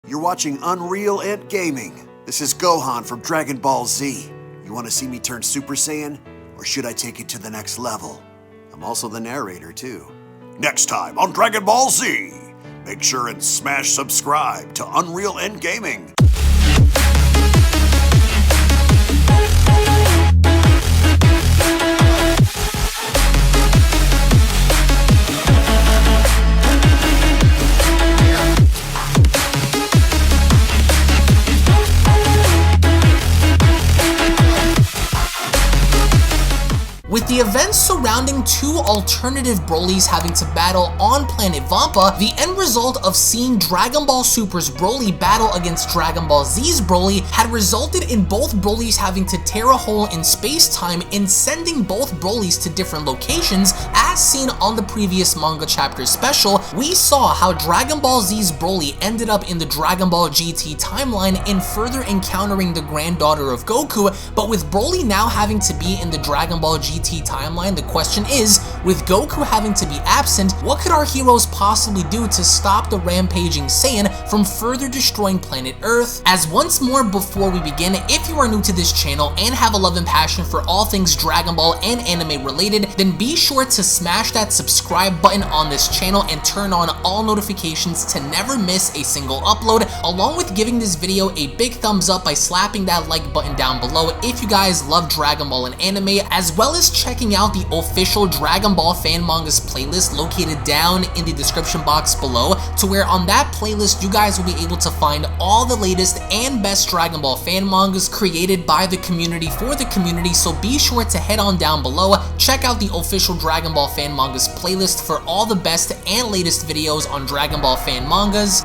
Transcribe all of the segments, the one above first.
You're watching UnrealEntGaming. This is Gohan from Dragon Ball Z. You want to see me turn Super Saiyan? Or should I take it to the next level? I'm also the narrator, too. Next time on Dragon Ball Z, make sure and smash subscribe to UnrealEntGaming. With the events surrounding two alternative Brolys having to battle on planet Vampa, the end result of seeing Dragon Ball Super's Broly battle against Dragon Ball Z's Broly had resulted in both Brolys having to tear a hole in space-time and sending both Brolys to different locations. As seen on the previous manga chapter special, we saw how Dragon Ball Z's Broly ended up in the Dragon Ball GT timeline and further encountering the granddaughter of Goku, but with Broly now having to be in the Dragon Ball GT timeline, the question is, with Goku having to be absent, what could our heroes possibly do to stop the rampaging Saiyan from further destroying planet Earth? As once more before we begin, if you are new to this channel and have a love and passion for all things Dragon Ball and anime related, then be sure to smash that subscribe button on this channel and turn on all notifications to never miss a single upload, along with giving this video a big thumbs up by slapping that like button down below if you guys love Dragon Ball and anime, as well as checking out the official Dragon Ball fan mangas playlist located down in the description box below, to where on that playlist you guys will be able to find all the latest and best Dragon Ball fan mangas created by the community for the community. So be sure to head on down below, check out the official Dragon Ball fan mangas playlist for all the best and latest videos on Dragon Ball fan mangas.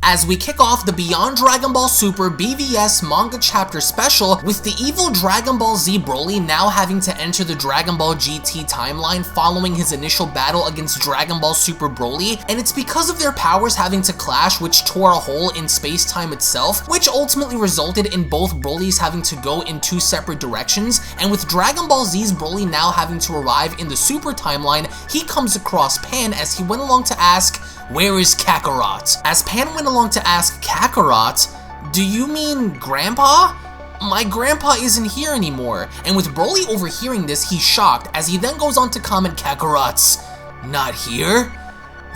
As we kick off the Beyond Dragon Ball Super BVS manga chapter special with the evil Dragon Ball Z Broly now having to enter the Dragon Ball GT timeline following his initial battle against Dragon Ball Super Broly, and it's because of their powers having to clash which tore a hole in space-time itself, which ultimately resulted in both Brolys having to go in two separate directions. And with Dragon Ball Z's Broly now having to arrive in the Super timeline, he comes across Pan as he went along to ask, "Where is Kakarot?" As Pan went along to ask Kakarot, "Do you mean Grandpa? My grandpa isn't here anymore." And with Broly overhearing this, he's shocked as he then goes on to comment, "Kakarot's not here?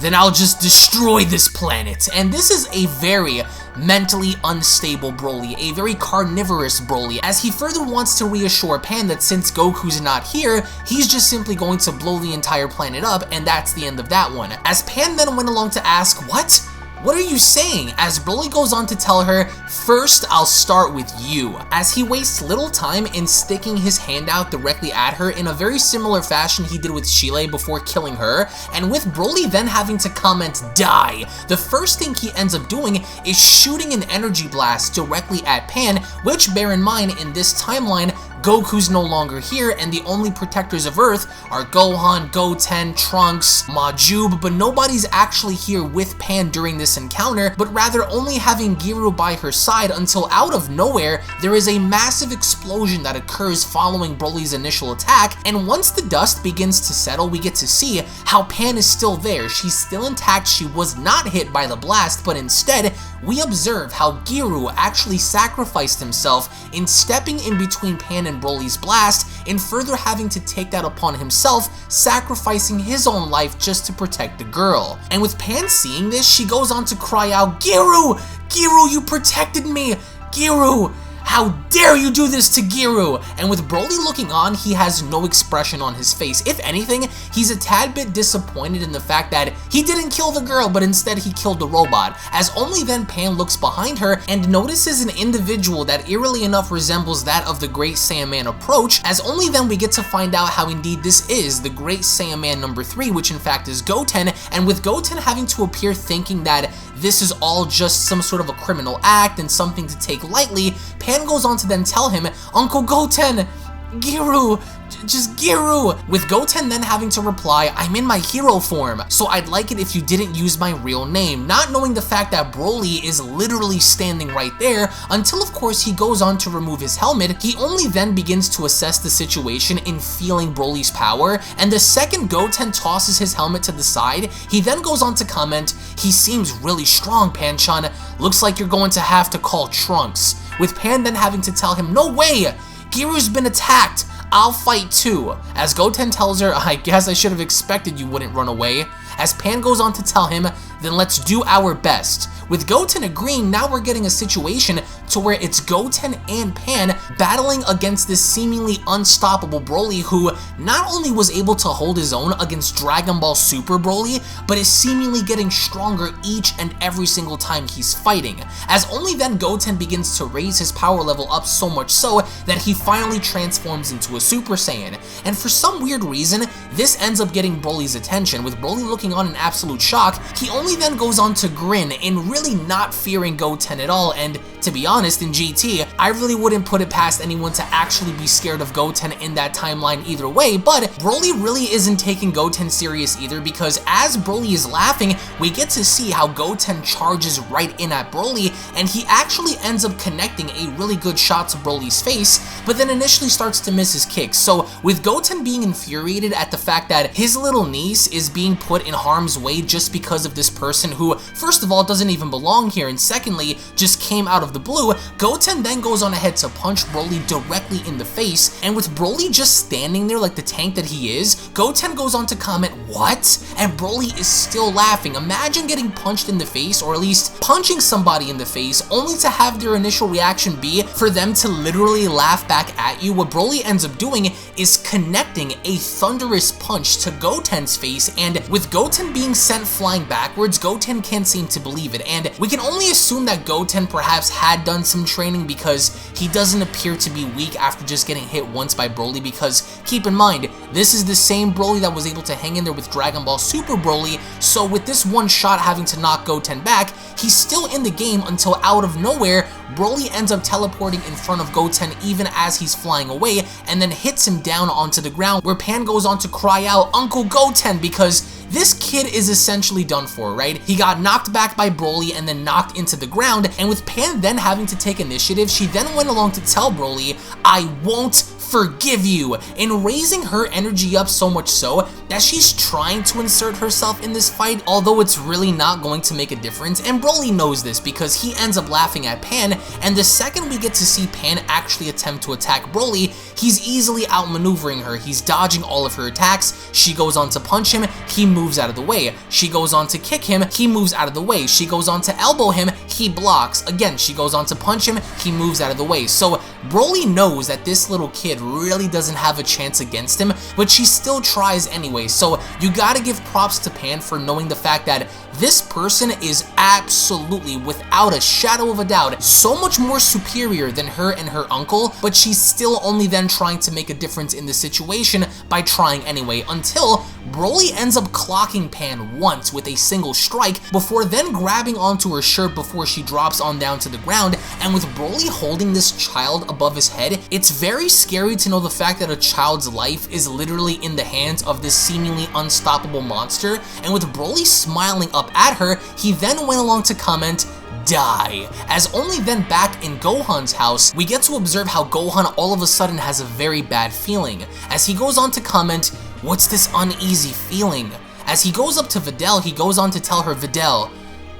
Then I'll just destroy this planet." And this is a very mentally unstable Broly, a very carnivorous Broly, as he further wants to reassure Pan that since Goku's not here, he's just simply going to blow the entire planet up, and that's the end of that one. As Pan then went along to ask, "What? What are you saying?" As Broly goes on to tell her, "First, I'll start with you," as he wastes little time in sticking his hand out directly at her in a very similar fashion he did with Cheelai before killing her. And with Broly then having to comment, "Die," the first thing he ends up doing is shooting an energy blast directly at Pan, which, bear in mind, in this timeline, Goku's no longer here, and the only protectors of Earth are Gohan, Goten, Trunks, Majin, but nobody's actually here with Pan during this encounter, but rather only having Giru by her side, until out of nowhere, there is a massive explosion that occurs following Broly's initial attack. And once the dust begins to settle, we get to see how Pan is still there. She's still intact, she was not hit by the blast, but instead, we observe how Giru actually sacrificed himself in stepping in between Pan and Broly's blast, and further having to take that upon himself, sacrificing his own life just to protect the girl. And with Pan seeing this, she goes on to cry out, "Giru! Giru, you protected me! Giru! How dare you do this to Giru?" And with Broly looking on, he has no expression on his face. If anything, he's a tad bit disappointed in the fact that he didn't kill the girl, but instead he killed the robot, as only then Pan looks behind her and notices an individual that eerily enough resembles that of the Great Sandman approach, as only then we get to find out how indeed this is the Great Sandman number 3, which in fact is Goten. And with Goten having to appear thinking that this is all just some sort of a criminal act and something to take lightly, Pan goes on to then tell him, "Uncle Goten, Giru, just Giru! With Goten then having to reply, I'm in my hero form, so I'd like it if you didn't use my real name, not knowing the fact that Broly is literally standing right there, until of course he goes on to remove his helmet. He only then begins to assess the situation in feeling Broly's power, and the second Goten tosses his helmet to the side, he then goes on to comment, he seems really strong, Pan-chan, looks like you're going to have to call Trunks, with Pan then having to tell him, no way! Giru's been attacked! I'll fight too. As Goten tells her, I guess I should have expected you wouldn't run away. As Pan goes on to tell him, then let's do our best. With Goten agreeing, now we're getting a situation to where it's Goten and Pan battling against this seemingly unstoppable Broly who not only was able to hold his own against Dragon Ball Super Broly, but is seemingly getting stronger each and every single time he's fighting, as only then Goten begins to raise his power level up so much so that he finally transforms into a Super Saiyan. And for some weird reason, this ends up getting Broly's attention, with Broly looking on in absolute shock. He only then goes on to grin in really not fearing Goten at all, and to be honest, in GT, I really wouldn't put it past anyone to actually be scared of Goten in that timeline either way, but Broly really isn't taking Goten serious either, because as Broly is laughing, we get to see how Goten charges right in at Broly, and he actually ends up connecting a really good shot to Broly's face, but then initially starts to miss his kicks. So with Goten being infuriated at the fact that his little niece is being put in harm's way just because of this person who, first of all, doesn't even belong here, and secondly, just came out of the blue, Goten then goes on ahead to punch Broly directly in the face, and with Broly just standing there like the tank that he is, Goten goes on to comment, what? And Broly is still laughing. Imagine getting punched in the face, or at least punching somebody in the face, only to have their initial reaction be for them to literally laugh back at you. What Broly ends up doing is connecting a thunderous punch to Goten's face, and with Goten being sent flying backwards, Goten can't seem to believe it, and we can only assume that Goten perhaps had done some training because he doesn't appear to be weak after just getting hit once by Broly, because keep in mind, this is the same Broly that was able to hang in there with Dragon Ball Super Broly, so with this one shot having to knock Goten back, he's still in the game until out of nowhere, Broly ends up teleporting in front of Goten even as he's flying away, and then hits him down onto the ground, where Pan goes on to cry out, Uncle Goten, because this kid is essentially done for, right? He got knocked back by Broly and then knocked into the ground, and with Pan then having to take initiative, she then went along to tell Broly, I won't forgive you, in raising her energy up so much so that she's trying to insert herself in this fight, although it's really not going to make a difference, and Broly knows this because he ends up laughing at Pan, and the second we get to see Pan actually attempt to attack Broly, he's easily outmaneuvering her. He's dodging all of her attacks. She goes on to punch him, he moves out of the way. She goes on to kick him, he moves out of the way. She goes on to elbow him, he blocks. Again, she goes on to punch him, he moves out of the way. So Broly knows that this little kid really doesn't have a chance against him, but she still tries anyway. So you gotta give props to Pan for knowing the fact that this person is absolutely, without a shadow of a doubt, so much more superior than her and her uncle, but she's still only then trying to make a difference in the situation by trying anyway, until Broly ends up clocking Pan once with a single strike before then grabbing onto her shirt before she drops on down to the ground. And with Broly holding this child above his head, it's very scary to know the fact that a child's life is literally in the hands of this seemingly unstoppable monster. And with Broly smiling up at her, he then went along to comment, die. As only then back in Gohan's house, we get to observe how Gohan all of a sudden has a very bad feeling. As he goes on to comment, what's this uneasy feeling? As he goes up to Videl, he goes on to tell her, Videl,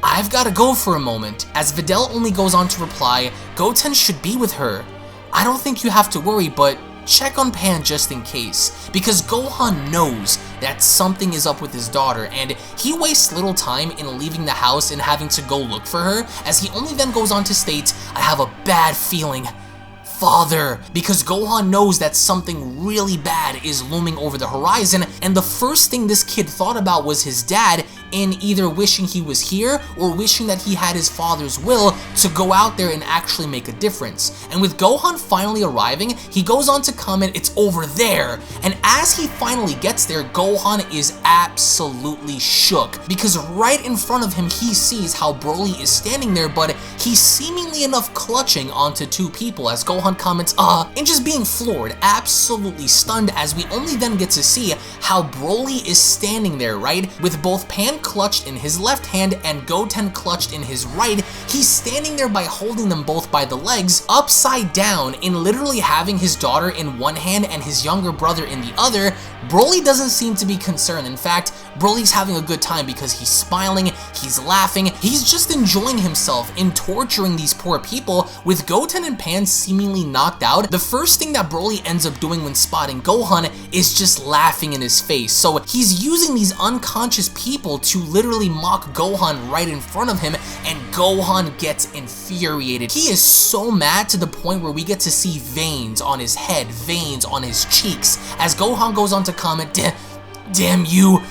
I've gotta go for a moment. As Videl only goes on to reply, Goten should be with her. I don't think you have to worry, but check on Pan just in case, because Gohan knows that something is up with his daughter, and he wastes little time in leaving the house and having to go look for her, as he only then goes on to state, I have a bad feeling, father, because Gohan knows that something really bad is looming over the horizon, and the first thing this kid thought about was his dad, in either wishing he was here or wishing that he had his father's will to go out there and actually make a difference. And with Gohan finally arriving, he goes on to comment, it's over there. And as he finally gets there, Gohan is absolutely shook, because right in front of him he sees how Broly is standing there, but he's seemingly enough clutching onto two people as Gohan comments, and just being floored, absolutely stunned, as we only then get to see how Broly is standing there, right? With both Pan clutched in his left hand and Goten clutched in his right. He's standing there by holding them both by the legs, upside down, in literally having his daughter in one hand and his younger brother in the other. Broly doesn't seem to be concerned. In fact, Broly's having a good time because he's smiling, he's laughing, he's just enjoying himself in torturing these poor people. With Goten and Pan seemingly knocked out, the first thing that Broly ends up doing when spotting Gohan is just laughing in his face. So he's using these unconscious people to literally mock Gohan right in front of him, and Gohan gets infuriated. He is so mad to the point where we get to see veins on his head, veins on his cheeks, as Gohan goes on to comment, "Damn you,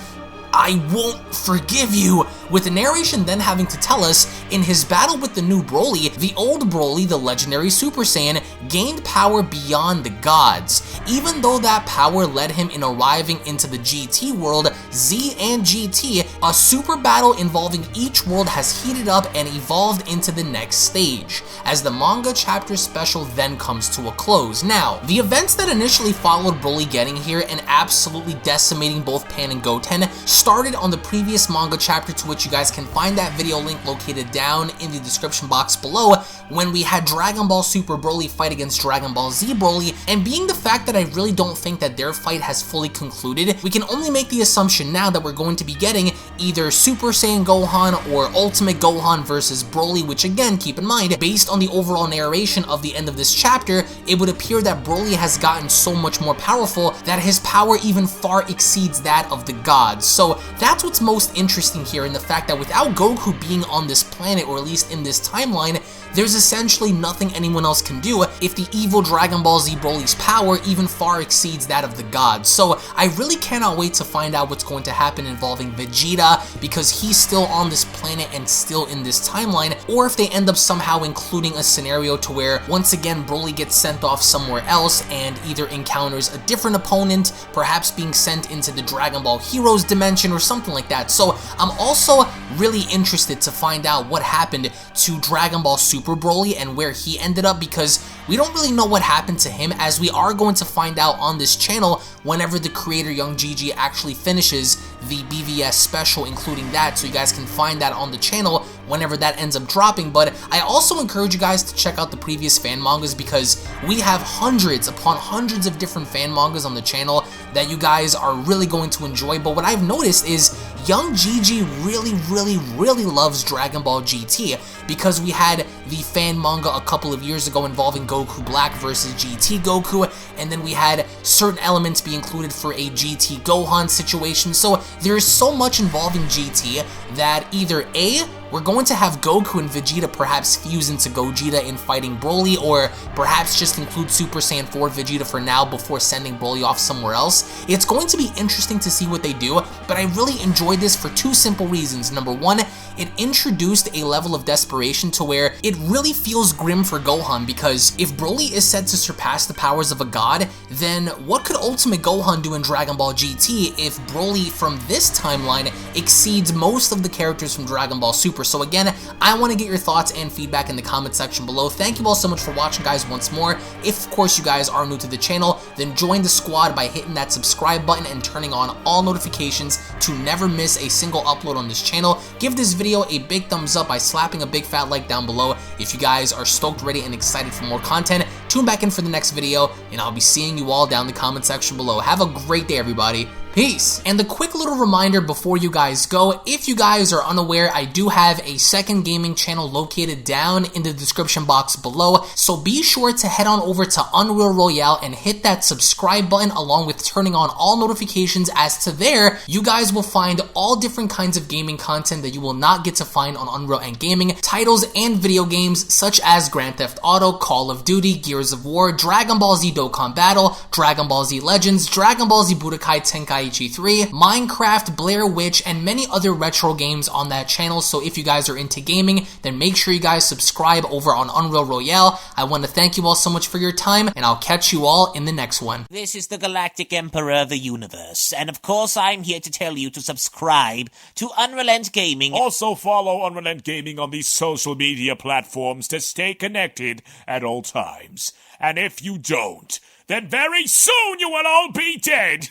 I won't forgive you," with the narration then having to tell us, in his battle with the new Broly, the old Broly, the legendary Super Saiyan, gained power beyond the gods. Even though that power led him in arriving into the GT world, Z and GT, a super battle involving each world has heated up and evolved into the next stage, as the manga chapter special then comes to a close. Now, the events that initially followed Broly getting here and absolutely decimating both Pan and Goten started on the previous manga chapter, to which you guys can find that video link located down in the description box below, when we had Dragon Ball Super Broly fight against Dragon Ball Z Broly. And being the fact that I really don't think that their fight has fully concluded, we can only make the assumption now that we're going to be getting either Super Saiyan Gohan or Ultimate Gohan versus Broly, which again, keep in mind, based on the overall narration of the end of this chapter, it would appear that Broly has gotten so much more powerful that his power even far exceeds that of the gods. So that's what's most interesting here, in the fact that without Goku being on this planet, or at least in this timeline, there's essentially nothing anyone else can do if the evil Dragon Ball Z Broly's power even far exceeds that of the gods. So I really cannot wait to find out what's going to happen involving Vegeta, because he's still on this planet and still in this timeline, or if they end up somehow including a scenario to where once again Broly gets sent off somewhere else and either encounters a different opponent, perhaps being sent into the Dragon Ball Heroes dimension or something like that. So I'm also really interested to find out what happened to Dragon Ball Super Broly and where he ended up, because we don't really know what happened to him, as we are going to find out on this channel whenever the creator Young Gigi actually finishes the BVS special, including that, so you guys can find that on the channel whenever that ends up dropping. But I also encourage you guys to check out the previous fan mangas, because we have hundreds upon hundreds of different fan mangas on the channel that you guys are really going to enjoy. But what I've noticed is Young Gigi really loves Dragon Ball GT, because we had the fan manga a couple of years ago involving Goku Black versus GT Goku, and then we had certain elements be included for a GT Gohan situation. So there's so much involving GT that either A, we're going to have Goku and Vegeta perhaps fuse into Gogeta in fighting Broly, or perhaps just include Super Saiyan 4 Vegeta for now before sending Broly off somewhere else. It's going to be interesting to see what they do, but I really enjoyed this for two simple reasons. Number one, it introduced a level of desperation to where it really feels grim for Gohan, because if Broly is said to surpass the powers of a god, then what could Ultimate Gohan do in Dragon Ball GT if Broly from this timeline exceeds most of the characters from Dragon Ball Super? So again, I want to get your thoughts and feedback in the comment section below. Thank you all so much for watching, guys, once more. If, of course, you guys are new to the channel, then join the squad by hitting that subscribe button and turning on all notifications to never miss a single upload on this channel. Give this video a big thumbs up by slapping a big fat like down below if you guys are stoked, ready, and excited for more content. Tune back in for the next video, and I'll be seeing you all down in the comment section below. Have a great day, everybody. Peace. And the quick little reminder before you guys go, if you guys are unaware, I do have a second gaming channel located down in the description box below, so be sure to head on over to Unreal Royale and hit that subscribe button along with turning on all notifications, as to there, you guys will find all different kinds of gaming content that you will not get to find on UnrealEntGaming, titles and video games such as Grand Theft Auto, Call of Duty, Gears of War, Dragon Ball Z Dokkan Battle, Dragon Ball Z Legends, Dragon Ball Z Budokai Tenkaichi Daiichi 3, Minecraft, Blair Witch, and many other retro games on that channel. So if you guys are into gaming, then make sure you guys subscribe over on Unreal Royale. I want to thank you all so much for your time, and I'll catch you all in the next one. This is the Galactic Emperor of the Universe, and of course I'm here to tell you to subscribe to UnrealEntGaming. Also follow UnrealEntGaming on these social media platforms to stay connected at all times. And if you don't, then very soon you will all be dead!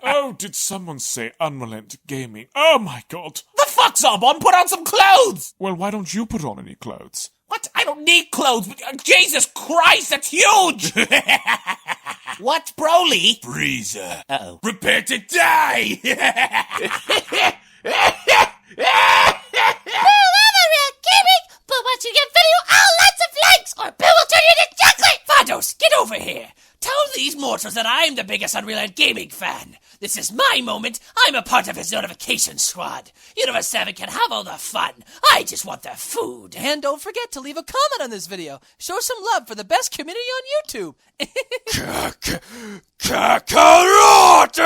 Oh, did someone say UnrealEntGaming? Oh my god. The fuck's up? Put on some clothes! Well, why don't you put on any clothes? What? I don't need clothes. Jesus Christ, that's huge! What, Broly? Frieza. Uh-oh. Prepare to die! But once you get video, lots of likes, or Bill will turn you into chocolate! Vados, get over here! Tell these mortals that I'm the biggest UnrealEntGaming fan. This is my moment. I'm a part of his notification squad. Universe 7 can have all the fun. I just want the food. And don't forget to leave a comment on this video. Show some love for the best community on YouTube. Kakarot!